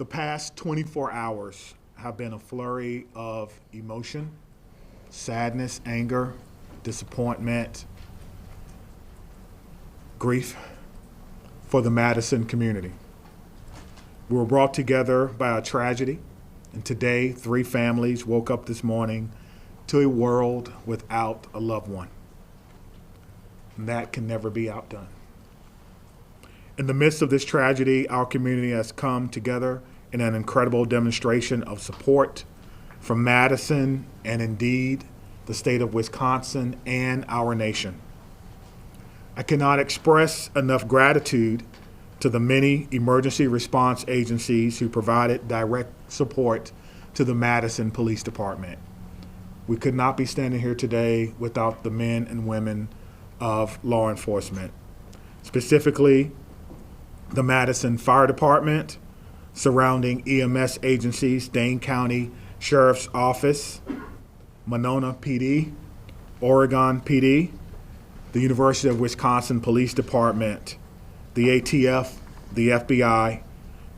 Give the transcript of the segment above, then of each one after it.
The past 24 hours have been a flurry of emotion, sadness, anger, disappointment, grief for the Madison community. We were brought together by a tragedy, and today 3 families woke up this morning to a world without a loved one. And that can never be outdone. In the midst of this tragedy, our community has come together in an incredible demonstration of support from Madison and indeed the state of Wisconsin and our nation. I cannot express enough gratitude to the many emergency response agencies who provided direct support to the Madison Police Department. We could not be standing here today without the men and women of law enforcement, specifically the Madison Fire Department, surrounding EMS agencies, Dane County Sheriff's Office, Monona PD, Oregon PD, the University of Wisconsin Police Department, the ATF, the FBI,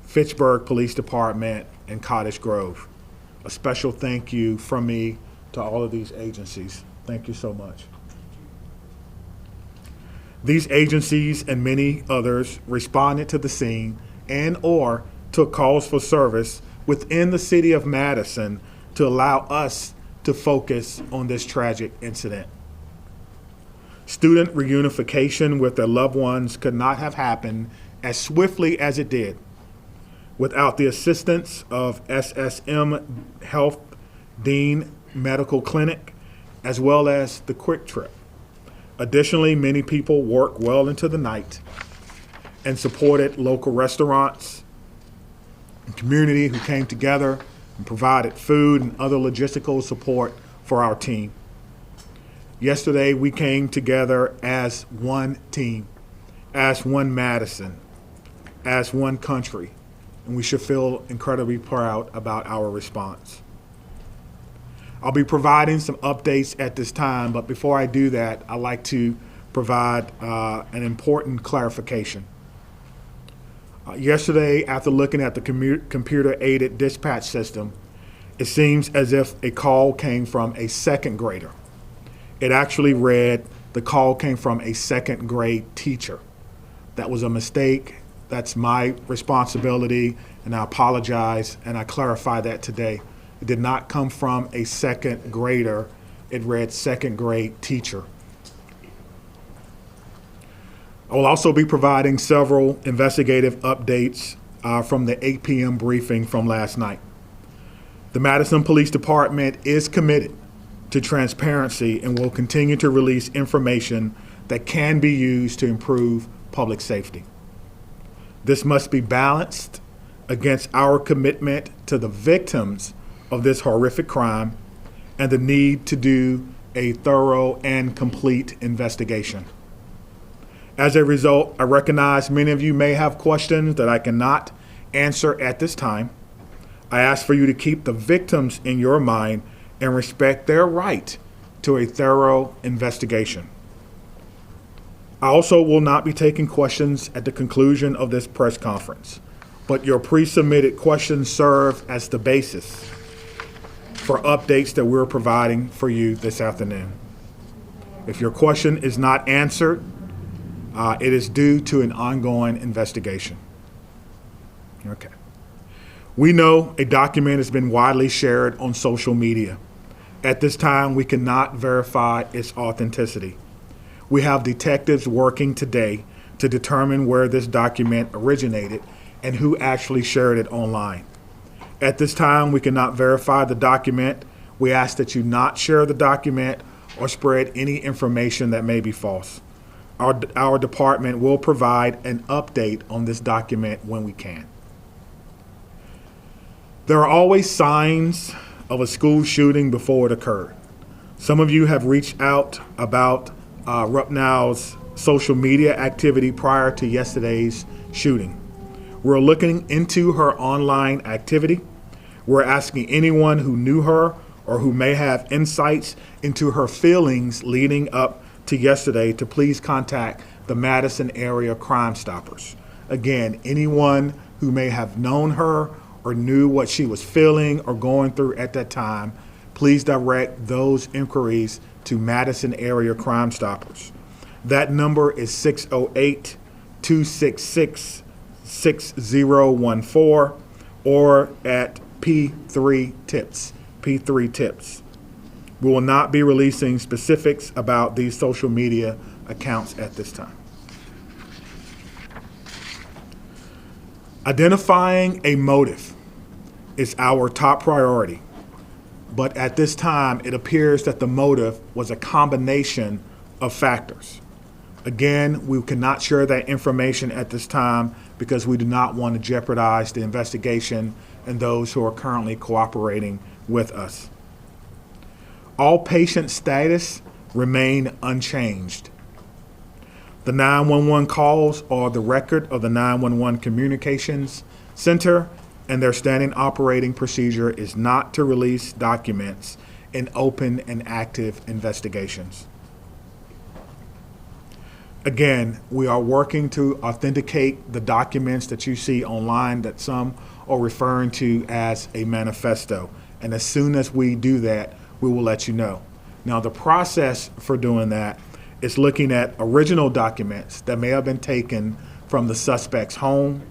Fitchburg Police Department, and Cottage Grove. A special thank you from me to all of these agencies. Thank you so much. These agencies and many others responded to the scene and/or took calls for service within the city of Madison to allow us to focus on this tragic incident. Student reunification with their loved ones could not have happened as swiftly as it did without the assistance of SSM Health Dean Medical Clinic, as well as the Quick Trip. Additionally, many people worked well into the night and supported local restaurants and community who came together and provided food and other logistical support for our team. Yesterday, we came together as one team, as one Madison, as one country, and we should feel incredibly proud about our response. I'll be providing some updates at this time, but before I do that, I'd like to provide an important clarification. Yesterday, after looking at the computer-aided dispatch system, it seems as if a call came from a second grader. It actually read the call came from a second grade teacher. That was a mistake. That's my responsibility, and I apologize, and I clarify that today. It did not come from a second grader. It read second grade teacher. I will also be providing several investigative updates from the 8 p.m. briefing from last night. The Madison Police Department is committed to transparency and will continue to release information that can be used to improve public safety. This must be balanced against our commitment to the victims of this horrific crime and the need to do a thorough and complete investigation. As a result, I recognize many of you may have questions that I cannot answer at this time. I ask for you to keep the victims in your mind and respect their right to a thorough investigation. I also will not be taking questions at the conclusion of this press conference, but your pre-submitted questions serve as the basis for updates that we're providing for you this afternoon. If your question is not answered, it is due to an ongoing investigation. Okay. We know a document has been widely shared on social media. At this time, we cannot verify its authenticity. We have detectives working today to determine where this document originated and who actually shared it online. At this time, we cannot verify the document. We ask that you not share the document or spread any information that may be false. Our department will provide an update on this document when we can. There are always signs of a school shooting before it occurred. Some of you have reached out about Rupnow's social media activity prior to yesterday's shooting. We're looking into her online activity. We're asking anyone who knew her or who may have insights into her feelings leading up to yesterday to please contact the Madison Area Crime Stoppers. Again, anyone who may have known her or knew what she was feeling or going through at that time, please direct those inquiries to Madison Area Crime Stoppers. That number is 608-266-6014 or at P3 Tips. P3 Tips. We will not be releasing specifics about these social media accounts at this time. Identifying a motive is our top priority, but at this time, it appears that the motive was a combination of factors. Again, we cannot share that information at this time because we do not want to jeopardize the investigation and those who are currently cooperating with us. All patient status remain unchanged. The 911 calls are the record of the 911 Communications Center, and their standing operating procedure is not to release documents in open and active investigations. Again, we are working to authenticate the documents that you see online that some are referring to as a manifesto. And as soon as we do that, we will let you know. Now, the process for doing that is looking at original documents that may have been taken from the suspect's home,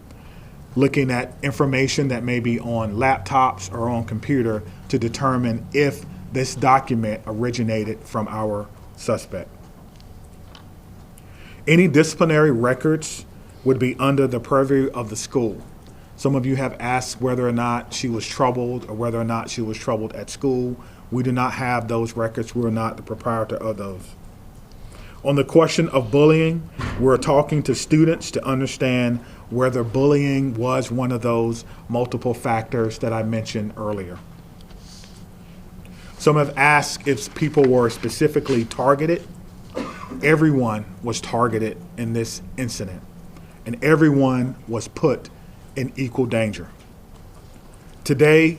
looking at information that may be on laptops or on computer to determine if this document originated from our suspect. Any disciplinary records would be under the purview of the school. Some of you have asked whether or not she was troubled or whether or not she was troubled at school. We do not have those records. We are not the proprietor of those. On the question of bullying, we're talking to students to understand whether bullying was one of those multiple factors that I mentioned earlier. Some have asked if people were specifically targeted. Everyone was targeted in this incident, and everyone was put in equal danger. Today,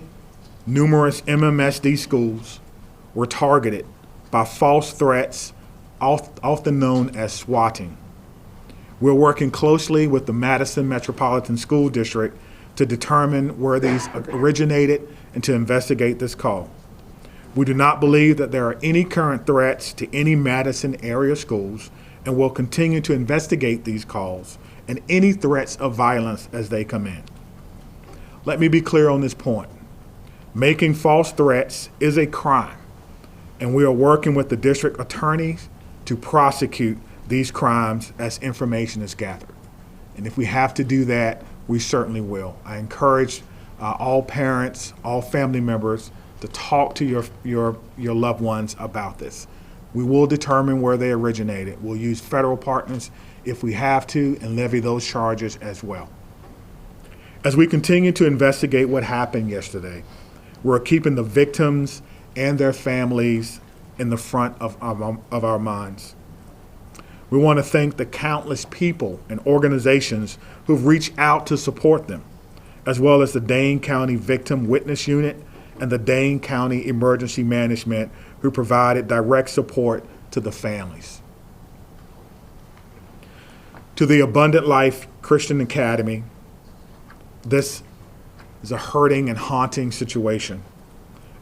numerous MMSD schools were targeted by false threats, often known as swatting. We're working closely with the Madison Metropolitan School District to determine where these originated and to investigate this call. We do not believe that there are any current threats to any Madison area schools and will continue to investigate these calls and any threats of violence as they come in. Let me be clear on this point. Making false threats is a crime, and we are working with the district attorneys to prosecute these crimes as information is gathered. And if we have to do that, we certainly will. I encourage all parents, all family members to talk to your loved ones about this. We will determine where they originated. We'll use federal partners if we have to and levy those charges as well. As we continue to investigate what happened yesterday, we're keeping the victims and their families in the front of our minds. We want to thank the countless people and organizations who've reached out to support them, as well as the Dane County Victim Witness Unit and the Dane County Emergency Management, who provided direct support to the families. To the Abundant Life Christian Academy, this is a hurting and haunting situation,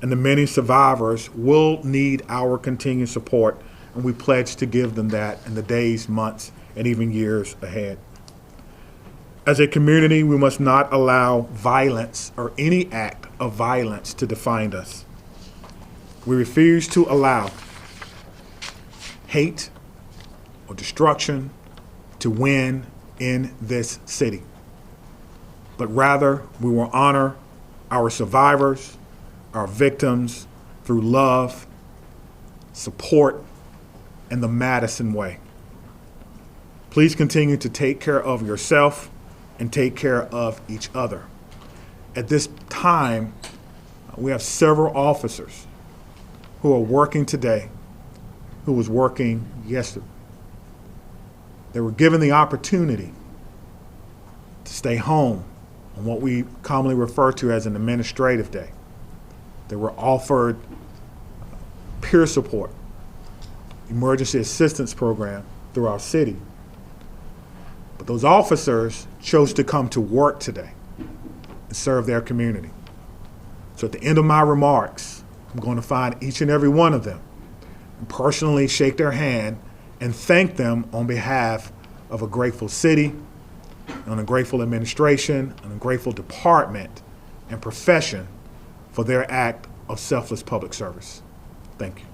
and the many survivors will need our continued support, and we pledge to give them that in the days, months, and even years ahead. As a community, we must not allow violence or any act of violence to define us. We refuse to allow hate or destruction to win in this city. But rather, we will honor our survivors, our victims, through love, support, and the Madison way. Please continue to take care of yourself and take care of each other. At this time, we have several officers who are working today, who was working yesterday. They were given the opportunity to stay home on what we commonly refer to as an administrative day. They were offered peer support, emergency assistance program through our city. But those officers chose to come to work today. and serve their community. So at the end of my remarks, I'm going to find each and every one of them and personally shake their hand and thank them on behalf of a grateful city, and a grateful administration, and a grateful department and profession for their act of selfless public service. Thank you.